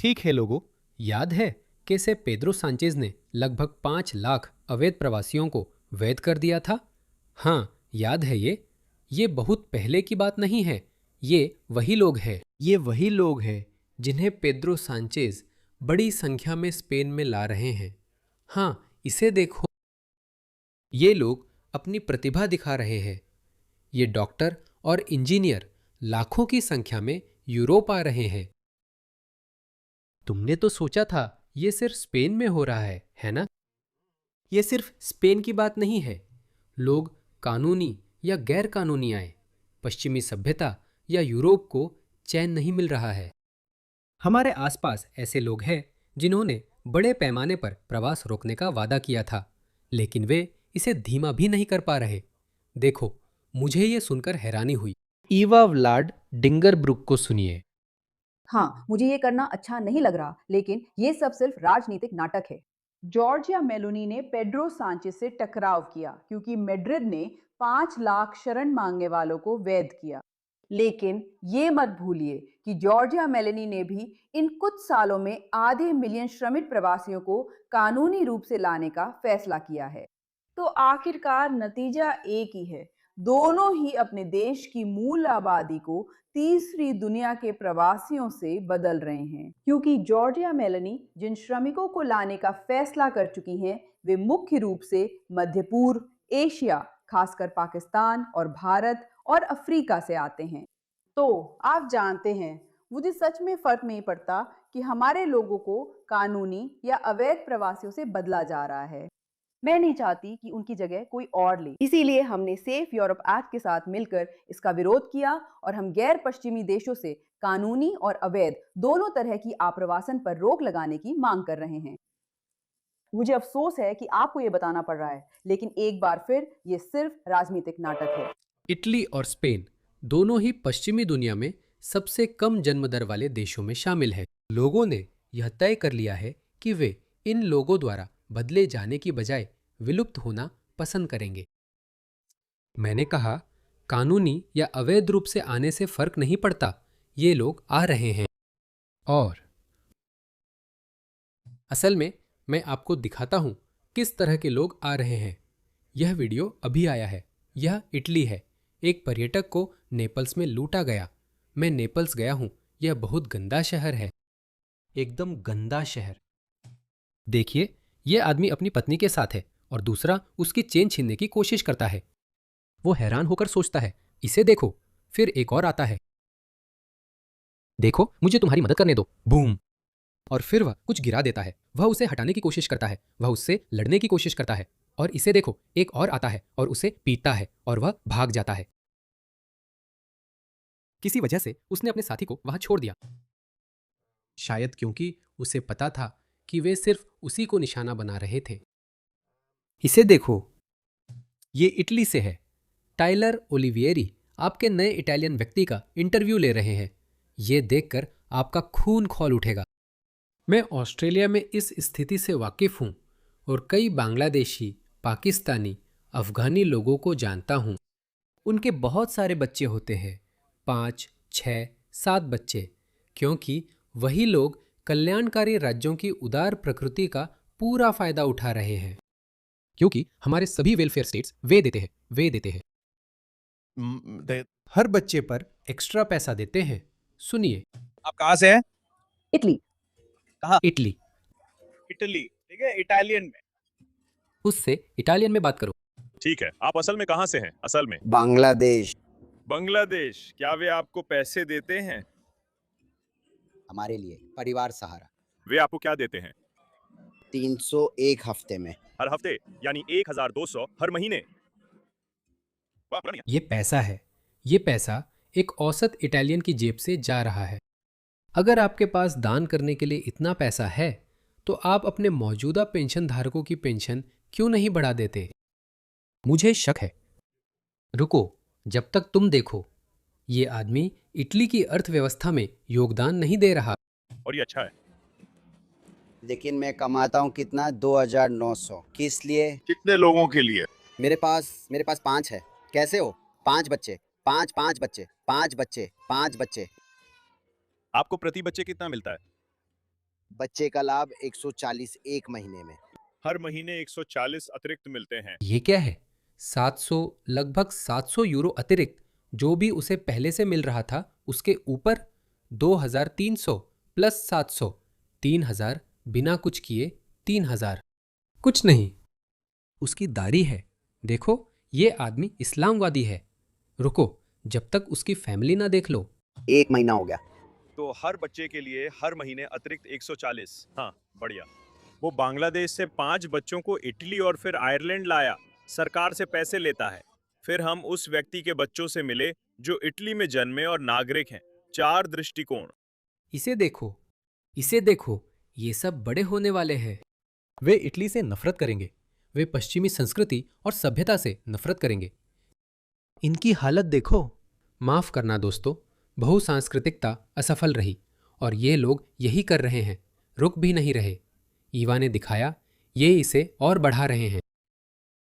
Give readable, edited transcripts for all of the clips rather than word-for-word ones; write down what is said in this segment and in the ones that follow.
ठीक है लोगों, याद है कैसे पेड्रो सांचेज ने लगभग 5 लाख अवैध प्रवासियों को वैध कर दिया था? हाँ, याद है ये बहुत पहले की बात नहीं है। ये वही लोग हैं जिन्हें पेड्रो सांचेज बड़ी संख्या में स्पेन में ला रहे हैं। हाँ, इसे देखो, ये लोग अपनी प्रतिभा दिखा रहे हैं। ये डॉक्टर और इंजीनियर लाखों की संख्या में यूरोप आ रहे हैं। तुमने तो सोचा था ये सिर्फ स्पेन में हो रहा है ना? ये सिर्फ स्पेन की बात नहीं है। लोग कानूनी या गैर कानूनी आए, पश्चिमी सभ्यता या यूरोप को चैन नहीं मिल रहा है। हमारे आसपास ऐसे लोग हैं जिन्होंने बड़े पैमाने पर प्रवास रोकने का वादा किया था, लेकिन वे इसे धीमा भी नहीं कर पा रहे। देखो, मुझे ये सुनकर हैरानी हुई। ईवा व्लाड डिंगरब्रुक को सुनिए। हाँ, मुझे ये करना अच्छा नहीं लग रहा, लेकिन ये सब सिर्फ राजनीतिक नाटक है। जॉर्जिया मेलोनी ने पेड्रो सांचेज से टकराव किया क्योंकि मैड्रिड ने 5 लाख शरण मांगने वालों को वैध किया। लेकिन ये मत भूलिए कि जॉर्जिया मेलोनी ने भी इन कुछ सालों में आधे मिलियन श्रमिक प्रवासियों को कानूनी रूप से लाने का फैसला किया है। तो आखिरकार नतीजा एक ही है। दोनों ही अपने देश की मूल आबादी को तीसरी दुनिया के प्रवासियों से बदल रहे हैं, क्योंकि जॉर्जिया मेलोनी जिन श्रमिकों को लाने का फैसला कर चुकी हैं, वे मुख्य रूप से मध्य पूर्व एशिया, खासकर पाकिस्तान और भारत और अफ्रीका से आते हैं। तो आप जानते हैं, मुझे सच में फर्क नहीं पड़ता कि हमारे लोगों को कानूनी या अवैध प्रवासियों से बदला जा रहा है। मैं नहीं चाहती कि उनकी जगह कोई और ले। इसीलिए हमने सेफ यूरोप एक्ट के साथ मिलकर इसका विरोध किया और हम गैर पश्चिमी देशों से कानूनी और अवैध दोनों तरह की आप्रवासन पर रोक लगाने की मांग कर रहे हैं। मुझे अफसोस है कि आपको ये बताना पड़ रहा है, लेकिन एक बार फिर ये सिर्फ राजनीतिक नाटक है। इटली और स्पेन दोनों ही पश्चिमी दुनिया में सबसे कम जन्म दर वाले देशों में शामिल है। लोगों ने यह तय कर लिया है कि वे इन लोगों द्वारा बदले जाने की बजाय विलुप्त होना पसंद करेंगे। मैंने कहा, कानूनी या अवैध रूप से आने से फर्क नहीं पड़ता, ये लोग आ रहे हैं। और असल में मैं आपको दिखाता हूं किस तरह के लोग आ रहे हैं। यह वीडियो अभी आया है। यह इटली है। एक पर्यटक को नेपल्स में लूटा गया। मैं नेपल्स गया हूं। यह बहुत गंदा शहर है, एकदम गंदा शहर। देखिए, यह आदमी अपनी पत्नी के साथ है और दूसरा उसकी चेन छीनने की कोशिश करता है। वो हैरान होकर सोचता है, इसे देखो। फिर एक और आता है, देखो, मुझे तुम्हारी मदद करने दो। बूम! और फिर वह कुछ गिरा देता है। वह उसे हटाने की कोशिश करता है। वह उससे लड़ने की कोशिश करता है। और इसे देखो, एक और आता है और उसे पीटता है और वह भाग जाता है। किसी वजह से उसने अपने साथी को वहां छोड़ दिया, शायद क्योंकि उसे पता था कि वे सिर्फ उसी को निशाना बना रहे थे। इसे देखो, ये इटली से है। टाइलर ओलिविएरी आपके नए इटालियन व्यक्ति का इंटरव्यू ले रहे हैं। ये देखकर आपका खून खौल उठेगा। मैं ऑस्ट्रेलिया में इस स्थिति से वाकिफ हूँ और कई बांग्लादेशी, पाकिस्तानी, अफगानी लोगों को जानता हूँ। उनके बहुत सारे बच्चे होते हैं, 5, 6, 7 बच्चे, क्योंकि वही लोग कल्याणकारी राज्यों की उदार प्रकृति का पूरा फायदा उठा रहे हैं। क्योंकि हमारे सभी वेलफेयर स्टेट्स वे देते हैं। हर बच्चे पर एक्स्ट्रा पैसा देते हैं। सुनिए। आप कहाँ से हैं? इटली। कहाँ? इटली। इटली। ठीक है, इटालियन में। उससे इटालियन में बात करो। ठीक है, आप असल में कहाँ से हैं? असल में बांग्लादेश। बांग्लादेश। क्या वे आपको पैसे देते हैं? हमारे लिए परिवार सहारा। वे आपको क्या देते हैं? 301 हफ्ते में। हर हफ्ते यानी 1200 हर महीने। वाह, बढ़िया। ये पैसा एक औसत इटालियन की जेब से जा रहा है। अगर आपके पास दान करने के लिए इतना पैसा है, तो आप अपने मौजूदा पेंशन धारकों की पेंशन क्यों नहीं बढ़ा देते? मुझे शक है। रुको, जब तक तुम देखो, ये आदमी इटली की अर्थव्यवस्था में योगदान नहीं दे रहा। और ये अच्छा है। लेकिन मैं कमाता हूँ कितना? 2900। किस लिए? कितने लोगों के लिए? मेरे पास 5 है। कैसे हो? 5 बच्चे, 5 बच्चे, 5 बच्चे, 5 बच्चे। आपको प्रति बच्चे कितना मिलता है? बच्चे का लाभ 140 एक महीने में। हर महीने 140 अतिरिक्त मिलते हैं। ये क्या है? 700, लगभग 700 यूरो अतिरिक्त, जो भी उसे पहले से मिल रहा था उसके ऊपर 2300 प्लस 700, 3000, बिना कुछ किए 3000। कुछ नहीं, उसकी दाढ़ी है। देखो, ये आदमी इस्लामवादी है। रुको, जब तक उसकी फैमिली ना देख लो। 1 महीना हो गया। तो हर बच्चे के लिए हर महीने अतिरिक्त 140। हाँ, बढ़िया। वो बांग्लादेश से 5 बच्चों को इटली और फिर आयरलैंड लाया। सरकार से पैसे लेता है। फिर हम उस व्यक्ति के बच्चों से मिले जो इटली में जन्मे और नागरिक हैं। 4 दृष्टिकोण। इसे देखो, इसे देखो, ये सब बड़े होने वाले हैं। वे इटली से नफरत करेंगे। वे पश्चिमी संस्कृति और सभ्यता से नफरत करेंगे। इनकी हालत देखो। माफ करना दोस्तों, बहुसांस्कृतिकता असफल रही और ये लोग यही कर रहे हैं, रुक भी नहीं रहे। ईवा ने दिखाया, ये इसे और बढ़ा रहे हैं।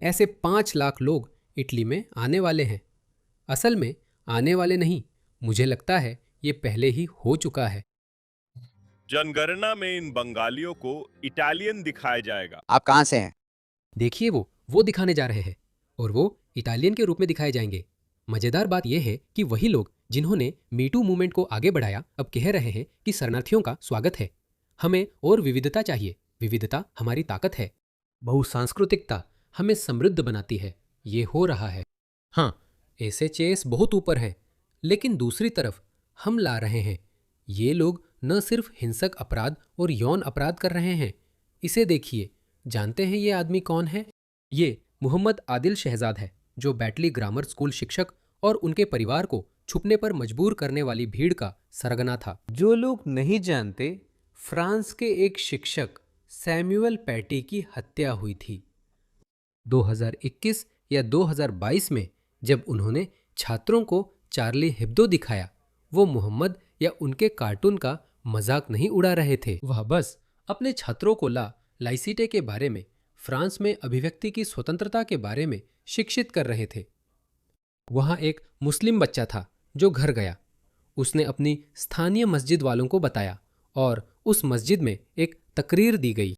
ऐसे 5 लाख लोग इटली में आने वाले हैं। असल में आने वाले नहीं, मुझे लगता है ये पहले ही हो चुका है। जनगणना में इन बंगालियों को इटालियन दिखाया जाएगा। आप कहाँ से हैं? देखिए, वो दिखाने जा रहे हैं और वो इटालियन के रूप में दिखाए जाएंगे। मजेदार बात यह है कि वही लोग जिन्होंने मीटू मूवमेंट को आगे बढ़ाया अब कह रहे हैं कि शरणार्थियों का स्वागत है। हमें और विविधता चाहिए। विविधता हमारी ताकत है। बहुसांस्कृतिकता हमें समृद्ध बनाती है। ये हो रहा है। हाँ, एसएचएस बहुत ऊपर है, लेकिन दूसरी तरफ हम ला रहे हैं। ये लोग न सिर्फ हिंसक अपराध और यौन अपराध कर रहे हैं। इसे देखिए। जानते हैं ये आदमी कौन है? ये मोहम्मद आदिल शहजाद है, जो बैटली ग्रामर स्कूल शिक्षक और उनके परिवार को छुपने पर मजबूर करने वाली भीड़ का सरगना था। जो लोग नहीं जानते, फ्रांस के एक शिक्षक सैमुअल पैटी की हत्या हुई थी 2021 या 2022 में, जब उन्होंने छात्रों को चार्ली हिब्दो दिखाया। वो मोहम्मद या उनके कार्टून का मजाक नहीं उड़ा रहे थे। वह बस अपने छात्रों को लाइसिटे के बारे में, फ्रांस में अभिव्यक्ति की स्वतंत्रता के बारे में शिक्षित कर रहे थे। वहां एक मुस्लिम बच्चा था जो घर गया। उसने अपनी स्थानीय मस्जिद वालों को बताया और उस मस्जिद में एक तकरीर दी गई।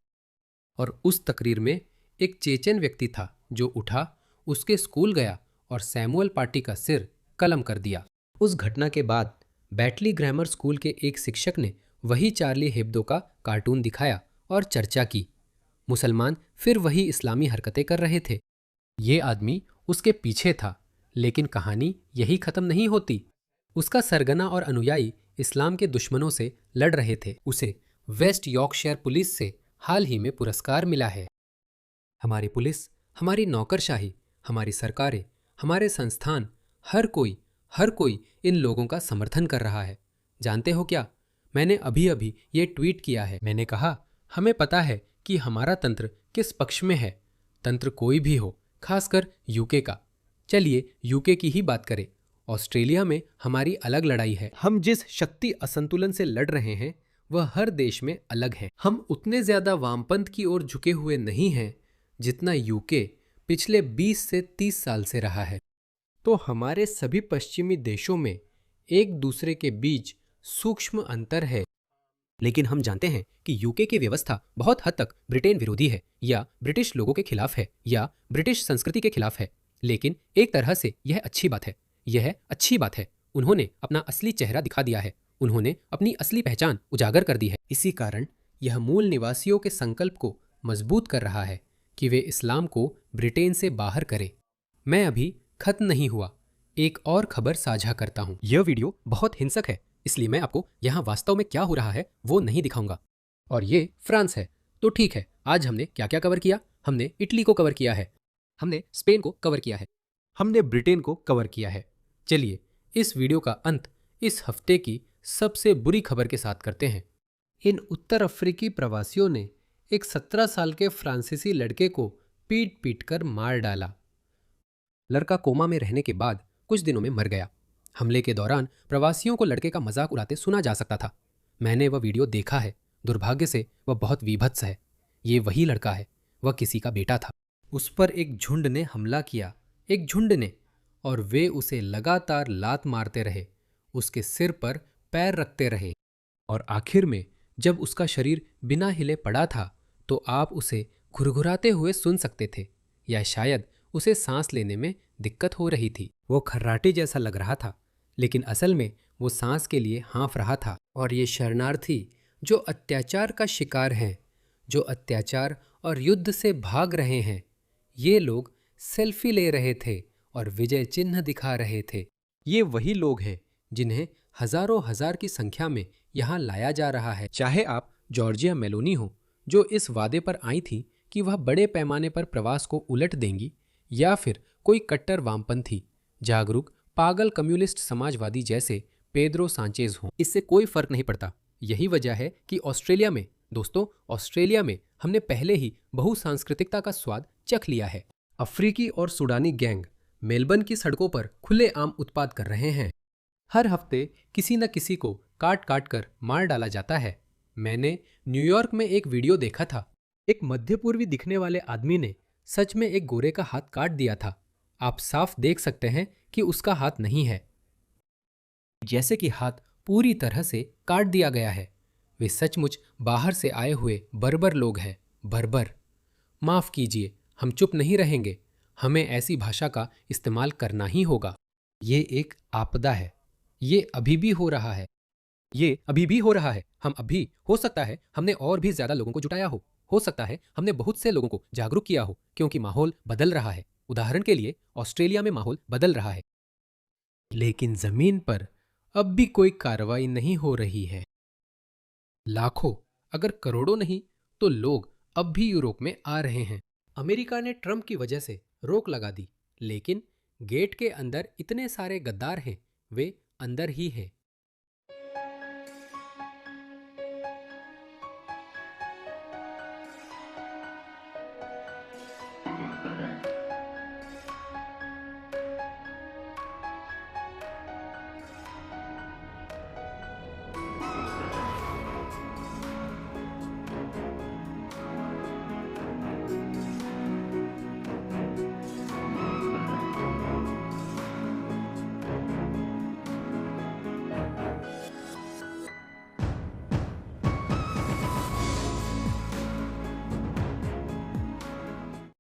और उस तकरीर में एक चेचन व्यक्ति था जो उठा, उसके स्कूल गया और सैमुअल पाटी का सिर कलम कर दिया। उस घटना के बाद बैटली ग्रामर स्कूल के एक शिक्षक ने वही चार्ली हेब्दो का कार्टून दिखाया और चर्चा की। मुसलमान फिर वही इस्लामी हरकतें कर रहे थे। ये आदमी उसके पीछे था, लेकिन कहानी यही खत्म नहीं होती। उसका सरगना और अनुयायी इस्लाम के दुश्मनों से लड़ रहे थे। उसे वेस्ट यॉर्कशायर पुलिस से हाल ही में पुरस्कार मिला है। हमारी पुलिस, हमारी नौकरशाही, हमारी सरकारें, हमारे संस्थान, हर कोई इन लोगों का समर्थन कर रहा है। जानते हो क्या, मैंने अभी अभी ये ट्वीट किया है। मैंने कहा, हमें पता है कि हमारा तंत्र किस पक्ष में है। तंत्र कोई भी हो, खासकर यूके का। चलिए यूके की ही बात करें। ऑस्ट्रेलिया में हमारी अलग लड़ाई है। हम जिस शक्ति असंतुलन से लड़ रहे हैं वह हर देश में अलग है। हम उतने ज्यादा वामपंथ की ओर झुके हुए नहीं हैं जितना यूके पिछले 20 से 30 साल से रहा है। तो हमारे सभी पश्चिमी देशों में एक दूसरे के बीच सूक्ष्म अंतर है। लेकिन हम जानते हैं कि यूके की व्यवस्था बहुत हद तक ब्रिटेन विरोधी है, या ब्रिटिश लोगों के खिलाफ है, या ब्रिटिश संस्कृति के खिलाफ है। लेकिन एक तरह से यह अच्छी बात है। यह अच्छी बात है। उन्होंने अपना असली चेहरा दिखा दिया है। उन्होंने अपनी असली पहचान उजागर कर दी है। इसी कारण यह मूल निवासियों के संकल्प को मजबूत कर रहा है कि वे इस्लाम को ब्रिटेन से बाहर करें। मैं अभी खत्म नहीं हुआ, एक और खबर साझा करता हूं। यह वीडियो बहुत हिंसक है, इसलिए मैं आपको यहाँ वास्तव में क्या हो रहा है वो नहीं दिखाऊंगा। और ये फ्रांस है, तो ठीक है। आज हमने क्या क्या कवर किया? हमने इटली को कवर किया है, हमने स्पेन को कवर किया है, हमने ब्रिटेन को कवर किया है। चलिए इस वीडियो का अंत इस हफ्ते की सबसे बुरी खबर के साथ करते हैं। इन उत्तर अफ्रीकी प्रवासियों ने एक 17 साल के फ्रांसीसी लड़के को पीट पीट कर मार डाला। लड़का कोमा में रहने के बाद कुछ दिनों में मर गया। हमले के दौरान प्रवासियों को लड़के का मजाक उड़ाते सुना जा सकता था। मैंने वह वीडियो देखा है। दुर्भाग्य से वह बहुत विभत्स है। ये वही लड़का है, वह किसी का बेटा था। उस पर एक झुंड ने हमला किया, एक झुंड ने, और वे उसे लगातार लात मारते रहे, उसके सिर पर पैर रखते रहे, और आखिर में जब उसका शरीर बिना हिले पड़ा था तो आप उसे घुरघुराते हुए सुन सकते थे, या शायद उसे सांस लेने में दिक्कत हो रही थी। वो खर्राटे जैसा लग रहा था, लेकिन असल में वो सांस के लिए हाँफ रहा था। और ये शरणार्थी जो अत्याचार का शिकार हैं, जो अत्याचार और युद्ध से भाग रहे हैं, ये लोग सेल्फी ले रहे थे और विजय चिन्ह दिखा रहे थे। ये वही लोग हैं जिन्हें हजारों हजार की संख्या में यहाँ लाया जा रहा है। चाहे आप जॉर्जिया मेलोनी हो, जो इस वादे पर आई थी कि वह बड़े पैमाने पर प्रवास को उलट देंगी, या फिर कोई कट्टर वामपंथी, जागरूक, पागल कम्युनिस्ट समाजवादी जैसे पेड्रो सांचेज हों, इससे कोई फर्क नहीं पड़ता। यही वजह है कि ऑस्ट्रेलिया में, दोस्तों, ऑस्ट्रेलिया में हमने पहले ही बहुसांस्कृतिकता का स्वाद चख लिया है। अफ्रीकी और सूडानी गैंग मेलबर्न की सड़कों पर खुलेआम उत्पात कर रहे हैं। हर हफ्ते किसी न किसी को काट काट कर मार डाला जाता है। मैंने न्यूयॉर्क में एक वीडियो देखा था। एक मध्य पूर्वी दिखने वाले आदमी ने सच में एक गोरे का हाथ काट दिया था। आप साफ देख सकते हैं कि उसका हाथ नहीं है, जैसे कि हाथ पूरी तरह से काट दिया गया है। वे सचमुच बाहर से आए हुए बर्बर लोग हैं। बर्बर, माफ कीजिए, हम चुप नहीं रहेंगे। हमें ऐसी भाषा का इस्तेमाल करना ही होगा। ये एक आपदा है। ये अभी भी हो रहा है। ये अभी भी हो रहा है। हम अभी, हो सकता है हमने और भी ज्यादा लोगों को जुटाया हो सकता है हमने बहुत से लोगों को जागरूक किया हो, क्योंकि माहौल बदल रहा है। उदाहरण के लिए ऑस्ट्रेलिया में माहौल बदल रहा है, लेकिन जमीन पर अब भी कोई कार्रवाई नहीं हो रही है। लाखों, अगर करोड़ों नहीं तो लोग अब भी यूरोप में आ रहे हैं। अमेरिका ने ट्रंप की वजह से रोक लगा दी, लेकिन गेट के अंदर इतने सारे गद्दार हैं, वे अंदर ही हैं।